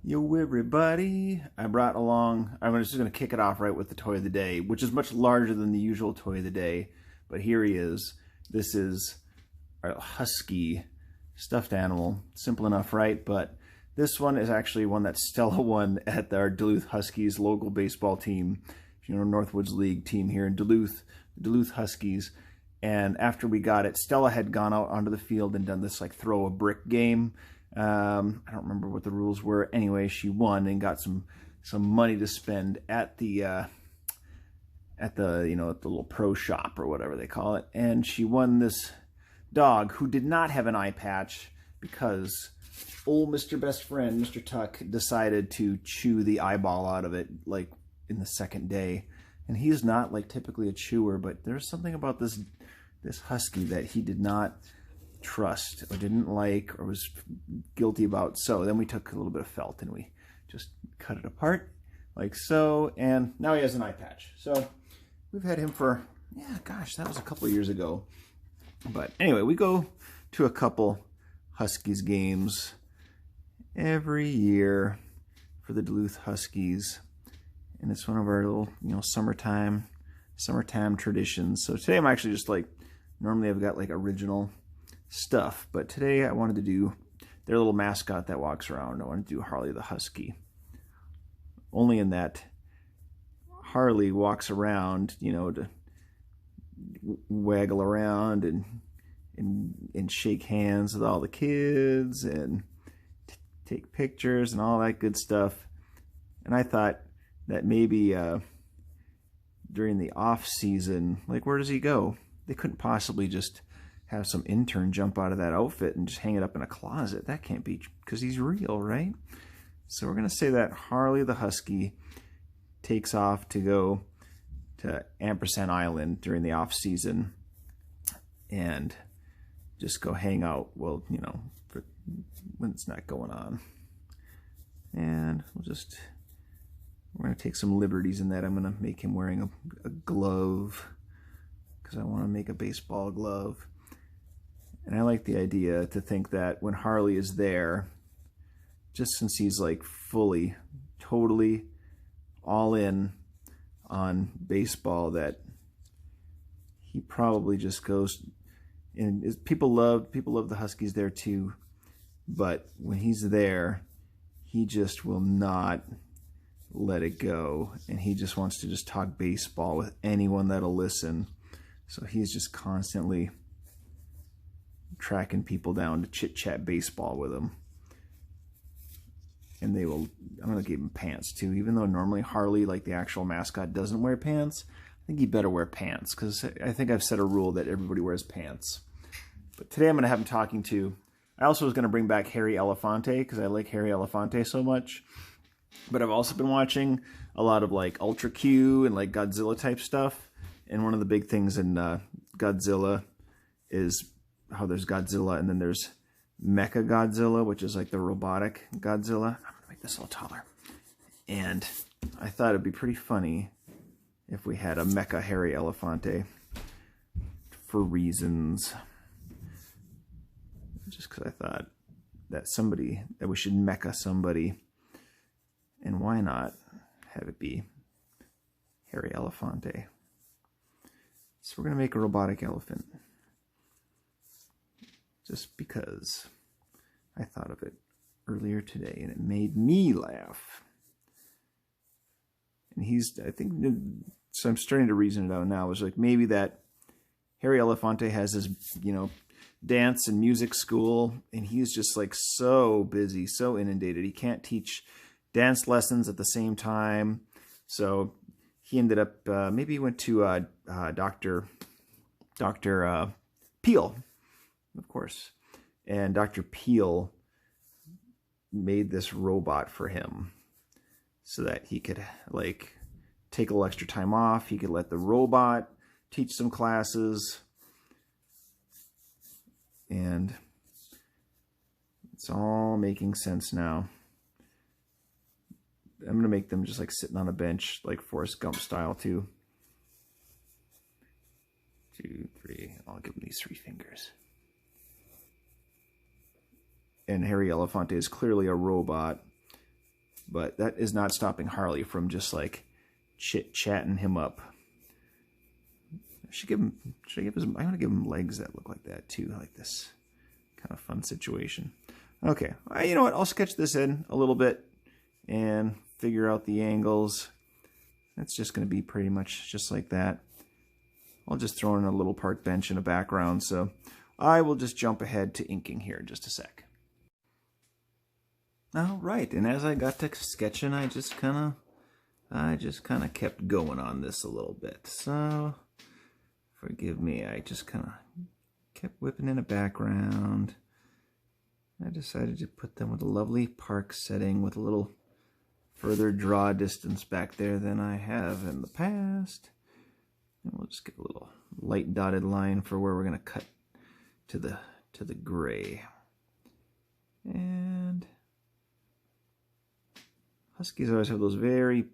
Yo, everybody. I brought along, I'm just going to kick it off right with the toy of the day, which is much larger than the usual toy of the day. But here he is. This is a husky stuffed animal. Simple enough, right? But this one is actually one that Stella won at our Duluth Huskies local baseball team. You know, Northwoods League team here in Duluth, the Duluth Huskies. And after we got it, Stella had gone out onto the field and done this like throw a brick game. I don't remember what the rules were. Anyway, she won and got some money to spend at the little pro shop or whatever they call it. And she won this dog who did not have an eye patch because old Mr. Best Friend, Mr. Tuck, decided to chew the eyeball out of it like in the second day. And he's not like typically a chewer, but there's something about this husky that he did not trust or didn't like or was guilty about. So then we took a little bit of felt and we just cut it apart like so, and now he has an eye patch. So we've had him for, yeah, gosh, that was a couple of years ago. But anyway, we go to a couple Huskies games every year for the Duluth Huskies, and it's one of our little, summertime traditions. So today I'm actually just like, normally I've got like original stuff, but today I wanted to do their little mascot that walks around. I wanted to do Harley the Husky. Only in that Harley walks around, to waggle around and shake hands with all the kids and take pictures and all that good stuff. And I thought that maybe during the off season, like, where does he go? They couldn't possibly just have some intern jump out of that outfit and just hang it up in a closet. That can't be, because he's real, right? So we're going to say that Harley the Husky takes off to go to Ampersand Island during the off season and just go hang out, well, for when it's not going on. And we're going to take some liberties in that. I'm going to make him wearing a glove because I want to make a baseball glove. And I like the idea to think that when Harley is there, just since he's like fully, totally all in on baseball, that he probably just goes, and people love the Huskies there too, but when he's there, he just will not let it go, and he just wants to just talk baseball with anyone that'll listen. So he's just constantly tracking people down to chit-chat baseball with them. And I'm going to give him pants too, even though normally Harley, like the actual mascot, doesn't wear pants. I think he better wear pants, because I think I've set a rule that everybody wears pants. But today I'm going to have him talking to, I also was going to bring back Harry Elephante, because I like Harry Elephante so much. But I've also been watching a lot of like Ultra Q and like Godzilla type stuff. And one of the big things in Godzilla is how there's Godzilla and then there's Mecha Godzilla, which is like the robotic Godzilla. I'm going to make this a little taller. And I thought it'd be pretty funny if we had a Mecha Harry Elephante for reasons. Just because I thought that we should mecha somebody. And why not have it be Harry Elephante? So we're going to make a robotic elephant. Just because I thought of it earlier today and it made me laugh. And I think, so I'm starting to reason it out now. It's like maybe that Harry Elephante has his, dance and music school, and he's just like so busy, so inundated. He can't teach dance lessons at the same time. So he ended up, maybe he went to Dr. Peel, of course. And Dr. Peel made this robot for him so that he could like take a little extra time off. He could let the robot teach some classes. And it's all making sense now. I'm going to make them just like sitting on a bench, like Forrest Gump style too. 2, 3, I'll give him these 3 fingers. And Harry Elephante is clearly a robot. but that is not stopping Harley from just like chit-chatting him up. I'm going to give him legs that look like that too, like this kind of fun situation. Okay, you know what? I'll sketch this in a little bit and figure out the angles. That's just going to be pretty much just like that. I'll just throw in a little park bench in the background, so I will just jump ahead to inking here in just a sec. All right, and as I got to sketching, I just kind of kept going on this a little bit. So forgive me, I just kind of kept whipping in a background. I decided to put them with a lovely park setting with a little further draw distance back there than I have in the past. And we'll just get a little light dotted line for where we're going to cut to the gray. And Huskies always have those very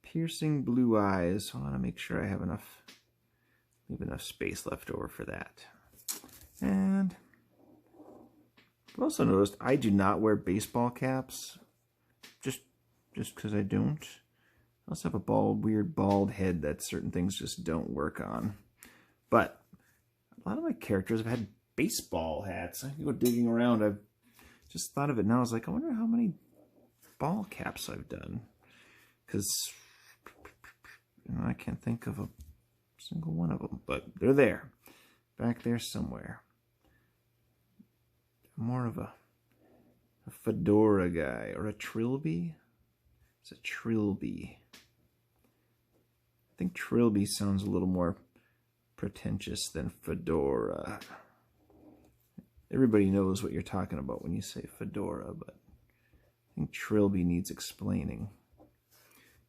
piercing blue eyes, so I want to make sure I have leave enough space left over for that. And I've also noticed I do not wear baseball caps, just because I don't. I also have a weird bald head that certain things just don't work on. But a lot of my characters have had baseball hats. I can go digging around. I've just thought of it now. I was like, I wonder how many ball caps I've done. Because I can't think of a single one of them. But they're there. Back there somewhere. More of a fedora guy. Or a trilby. It's a trilby. I think trilby sounds a little more pretentious than fedora. Everybody knows what you're talking about when you say fedora, but I think trilby needs explaining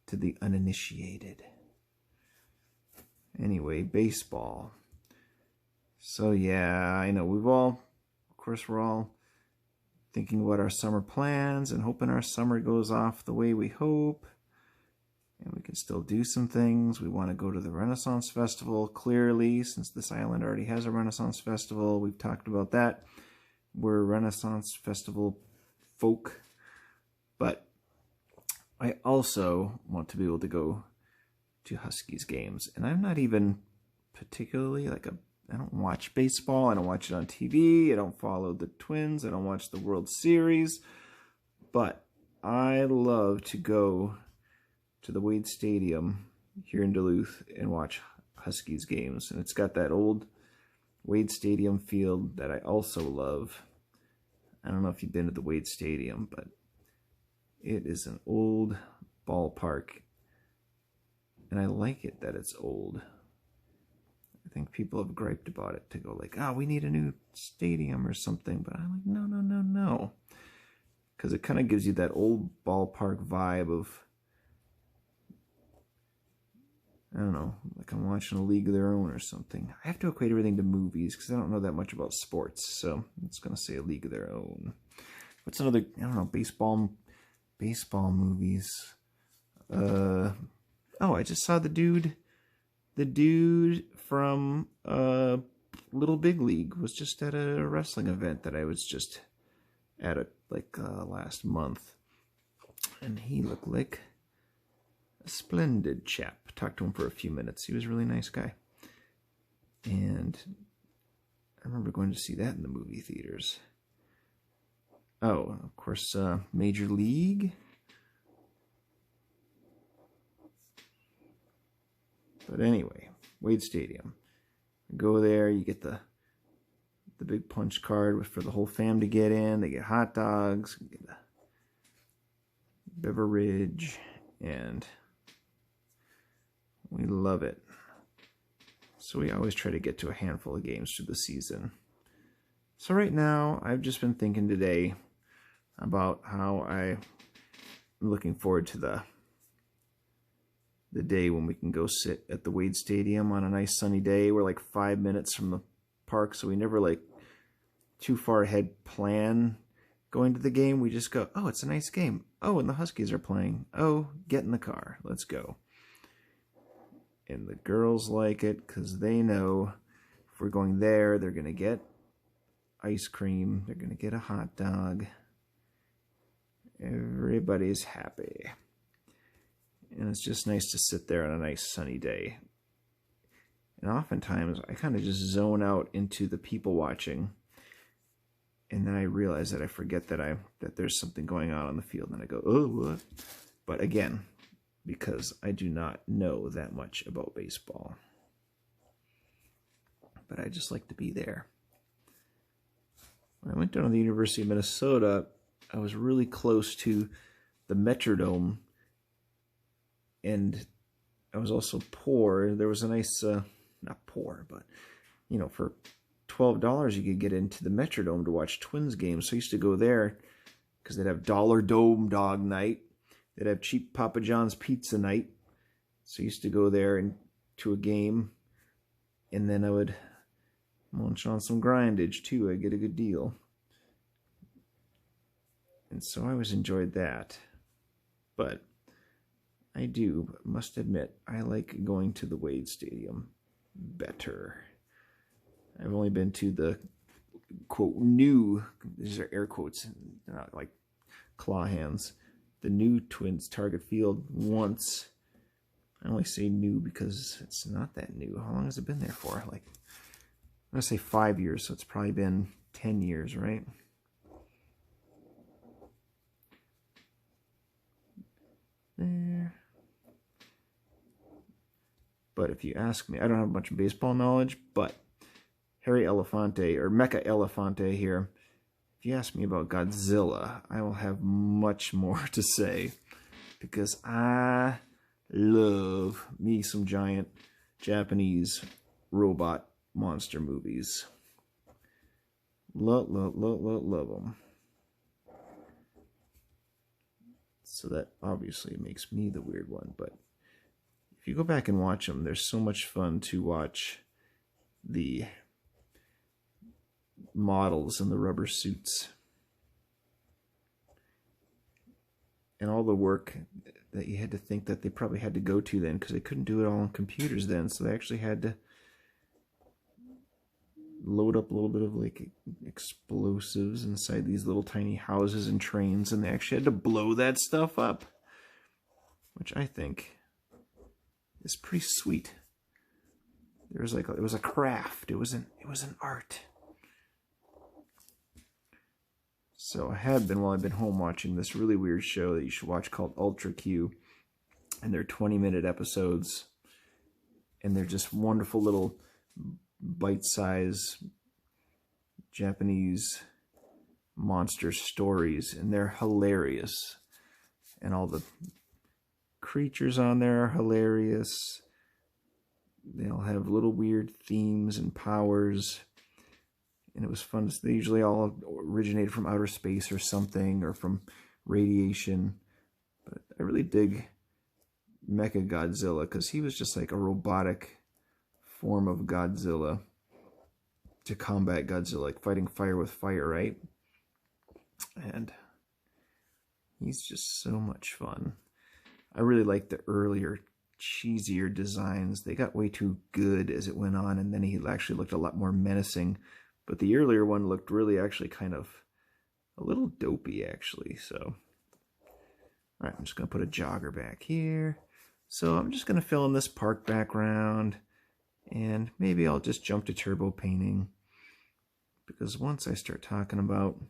to the uninitiated. Anyway, baseball. So yeah, I know we're all thinking about our summer plans and hoping our summer goes off the way we hope. And we can still do some things. We want to go to the Renaissance Festival, clearly, since this island already has a Renaissance Festival. We've talked about that. We're Renaissance Festival folk. But I also want to be able to go to Huskies games. And I'm not even particularly I don't watch baseball. I don't watch it on TV. I don't follow the Twins. I don't watch the World Series. But I love to go to the Wade Stadium here in Duluth and watch Huskies games. And it's got that old Wade Stadium field that I also love. I don't know if you've been to the Wade Stadium, but it is an old ballpark. And I like it that it's old. I think people have griped about it to go like, we need a new stadium or something. But I'm like, no. Because it kind of gives you that old ballpark vibe of, I don't know, like I'm watching A League of Their Own or something. I have to equate everything to movies because I don't know that much about sports. So it's going to say A League of Their Own. What's another, I don't know, baseball movies. I just saw the dude from Little Big League was just at a wrestling event that I was just at last month. And he looked like a splendid chap. Talked to him for a few minutes. He was a really nice guy. And I remember going to see that in the movie theaters. Oh, of course, Major League. But anyway, Wade Stadium. Go there, you get the big punch card for the whole fam to get in. They get hot dogs, get a beverage, and we love it. So we always try to get to a handful of games through the season. So right now, I've just been thinking today about how I'm looking forward to the day when we can go sit at the Wade Stadium on a nice sunny day. We're like 5 minutes from the park, so we never too far ahead plan going to the game. We just go, it's a nice game. Oh, and the Huskies are playing. Oh, get in the car. Let's go. And the girls like it because they know if we're going there, they're going to get ice cream. They're going to get a hot dog. everybody's happy. And it's just nice to sit there on a nice sunny day. And oftentimes I kind of just zone out into the people watching, and then I realize that I forget that there's something going on the field, and I go, oh, what? But again, because I do not know that much about baseball. But I just like to be there. When I went down to the University of Minnesota, I was really close to the Metrodome, and I was also poor. There was a nice, not poor, but, you know, for $12 you could get into the Metrodome to watch Twins games. So I used to go there because they'd have Dollar Dome dog night. They'd have cheap Papa John's pizza night. So I used to go there and to a game, and then I would munch on some grindage too. I'd get a good deal. And so I always enjoyed that. But I must admit, I like going to the Wade Stadium better. I've only been to the, quote, new, these are air quotes, they're not like claw hands, the new Twins Target Field once. I only say new because it's not that new. How long has it been there for? Like, I'm going to say 5 years, so it's probably been 10 years, right? There. But if you ask me, I don't have much baseball knowledge, but Harry Elephante, or Mecha Elephante here, if you ask me about Godzilla, I will have much more to say, because I love me some giant Japanese robot monster movies. Love them. So that obviously makes me the weird one, but if you go back and watch them, there's so much fun to watch the models in the rubber suits and all the work that you had to think that they probably had to go to then, because they couldn't do it all on computers then, so they actually had to load up a little bit of like explosives inside these little tiny houses and trains, and they actually had to blow that stuff up, which I think is pretty sweet. There was like it was a craft. It was an art. So I have been, while I've been home, watching this really weird show that you should watch called Ultra Q, and they're 20-minute episodes, and they're just wonderful little bite-size Japanese monster stories, and they're hilarious. And all the creatures on there are hilarious. They all have little weird themes and powers, and it was fun. They usually all originated from outer space or something, or from radiation. But I really dig Mecha Godzilla, because he was just like a robotic form of Godzilla to combat Godzilla, like fighting fire with fire, right? And he's just so much fun. I really like the earlier, cheesier designs. They got way too good as it went on, and then he actually looked a lot more menacing. But the earlier one looked really actually kind of a little dopey, actually. So, all right, I'm just going to put a jogger back here. So I'm just going to fill in this park background, and maybe I'll just jump to turbo painting, because once I start talking about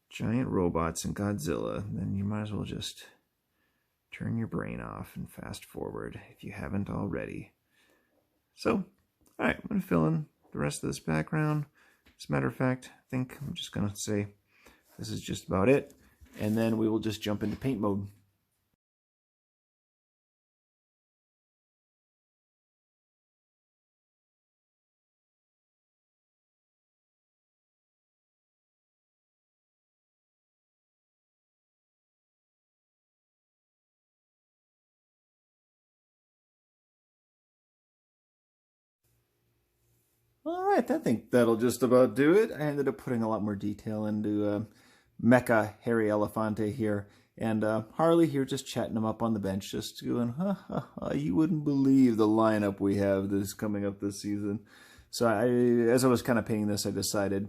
giant robots and Godzilla, then you might as well just turn your brain off and fast forward if you haven't already. So, all right, I'm going to fill in the rest of this background. As a matter of fact, I think I'm just going to say this is just about it, and then we will just jump into paint mode. All right, I think that'll just about do it. I ended up putting a lot more detail into Mecha Harry Elephante here. And Harley here just chatting him up on the bench, just going, you wouldn't believe the lineup we have this coming up this season. So as I was kind of painting this, I decided,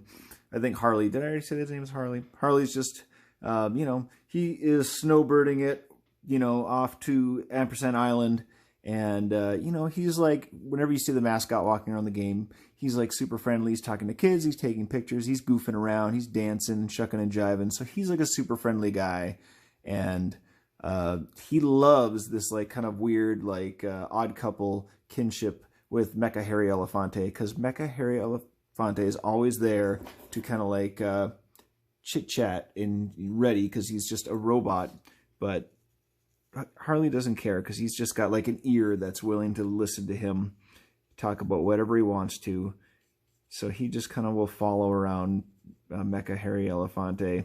I think Harley, did I already say his name is Harley? Harley's just You know, he is snowbirding it, you know, off to Ampersand Island. And, you know, he's like, whenever you see the mascot walking around the game, he's like super friendly. He's talking to kids. He's taking pictures. He's goofing around. He's dancing, shucking and jiving. So he's like a super friendly guy. And he loves this like kind of weird, like odd couple kinship with Mecha Harry Elephante. Because Mecha Harry Elephante is always there to kind of like chit-chat and ready because he's just a robot. But Harley doesn't care because he's just got like an ear that's willing to listen to him talk about whatever he wants to. So he just kind of will follow around Mecha Harry Elephante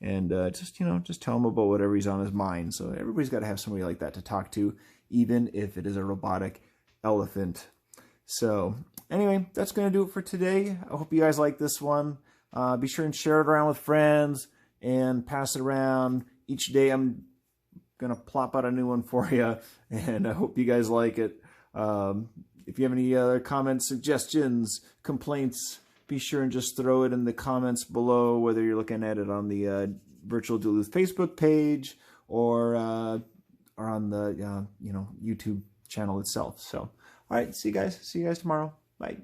and just, you know, just tell him about whatever's on his mind. So everybody's got to have somebody like that to talk to, even if it is a robotic elephant. So anyway, that's going to do it for today. I hope you guys like this one. Be sure and share it around with friends and pass it around. Each day I'm going to plop out a new one for you, and I hope you guys like it. If you have any other comments, suggestions, complaints, be sure and just throw it in the comments below, whether you're looking at it on the Virtual Duluth Facebook page or on the you know, YouTube channel itself. So, all right, see you guys tomorrow. Bye.